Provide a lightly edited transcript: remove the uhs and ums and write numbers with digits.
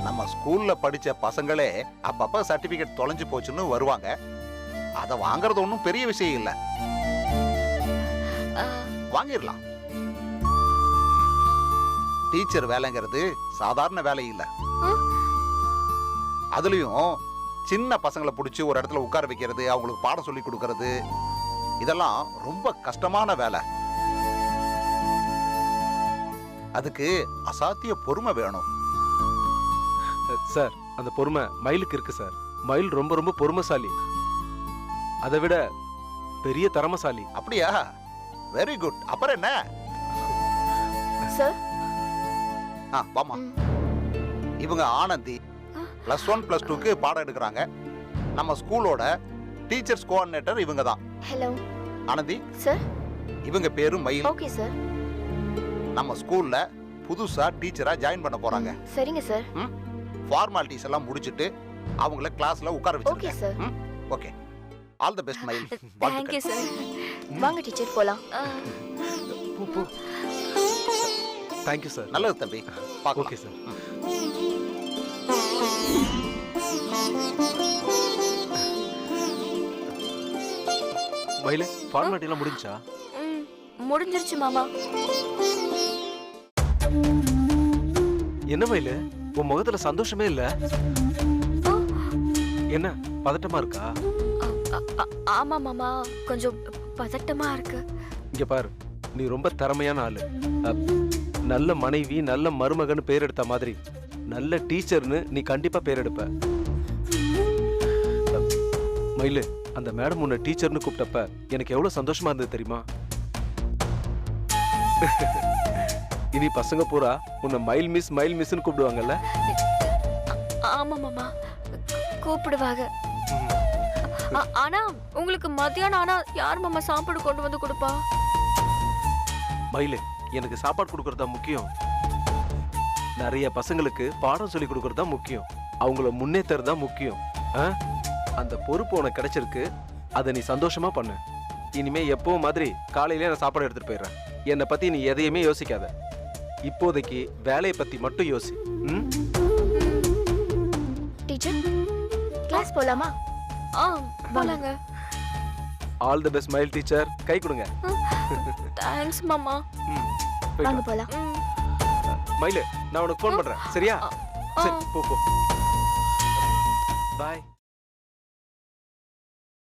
நம்ம ஸ்கூல்ல படிச்ச பசங்களே அப்பப்ப சர்டிபிகேட் தொலைஞ்சு போச்சுன்னு வருவாங்க. அத வாங்குறது ஒன்றும் பெரிய விஷயம் இல்ல. வாங்கிடலாம். டீச்சர் வேலைங்கிறது சாதாரண வேலை இல்ல. அதுலயும் சின்ன பசங்களை பிடிச்சி ஒரு இடத்துல உட்கார வைக்கிறது, அவங்களுக்கு பாடம் சொல்லி கொடுக்கறது, இதெல்லாம் ரொம்ப கஷ்டமான வேலை. அதுக்கு அசாத்திய பொறுமை வேணும். சார், அந்த பொறுமை மயிலுக்கு இருக்கு சார். மயில் ரொம்ப ரொம்ப பொறுமைசாலி, அதை விட பெரிய திறமைசாலி. அப்படியா? Very good. அப்புறம் என்ன சார்? வாமா. இவங்க ஆனந்தி +1 +2க்கு பாடம் எடுக்கிறாங்க. நம்ம ஸ்கூலோட டீச்சர்ஸ் கோஆர்டினேட்டர் இவங்க தான். Hello Anandhi sir. இவங்க பேரு மயில். Okay sir. நம்ம ஸ்கூல்ல புதுசா டீச்சரா ஜாயின் பண்ண போறாங்க. சரிங்க சார். ஃபார்மாலிட்டிஸ் எல்லாம் முடிச்சிட்டு அவங்கள கிளாஸ்ல உட்கார வச்சிருங்க. Okay sir. Okay. All the best Mayil. Thank you sir. வாங்க டீச்சர் போலாம். Thank you sir. நல்லது தம்பி. Okay sir. மயில ஃபார்மாலிட்டி எல்லாம் முடிஞ்சா? முடிஞ்சிருச்சு மாமா. என்ன மயில, உன் முகத்துல சந்தோஷமே இல்ல. என்ன பதட்டமா இருக்கா? ஆமா மாமா, கொஞ்சம் பதட்டமா இருக்கு. இங்க பாரு, நீ ரொம்ப திறமையான ஆளு. நல்ல மனைவி, நல்ல மருமகன்னு பேர் எடுத்த மாதிரி நல்ல டீச்சர்னு நீ கண்டிப்பா பேர் எடுப்ப. மயிலு, அந்த மேடம் உன்னை டீச்சர்னு கூப்பிட்டப்ப எனக்கு எவ்வளவு சந்தோஷமா இருந்தது தெரியுமா? இனி பசங்க பூரா உன்னை மயில் மிஸ்ன்னு கூப்பிடுவாங்கல்ல? ஆமா மாமா, கூப்பிடுவாங்க. ஆனா உங்களுக்கு மத்தியானம் ஆனா யார் மாமா சாப்பாடு கொண்டு வந்து கொடுப்பா? மயிலு, எனக்கு சாப்பாடு கொடுக்கறதா முக்கியம். நிறைய பசங்களுக்கு பாடம் சொல்லி கொடுக்கறதா முக்கியம். அவங்கள முன்னேற்றறதா முக்கியம். அந்த பொறுப்பு உனக்கு கிடைச்சிருக்கு. அதை நீ சந்தோஷமா பண்ணு. இனிமே எப்பவும் மாதிரி காலையிலே நான் சாப்பாடு எடுத்துட்டு போயிடுறேன். என்னை பத்தி நீ எதையுமே யோசிக்காத. இப்போதைக்கு வேலையை பத்தி மட்டும் யோசி. டீச்சர், கிளாஸ் போலாமா? போலாங்க. ஆல் தி பெஸ்ட் மயில் டீச்சர். கை கொடுங்க. தேங்க்ஸ் மாமா. வாங்க போலாம். மயிலு, நான் உனக்கு ஃபோன் பண்றேன். சரியா? சரி, போ. பாய்.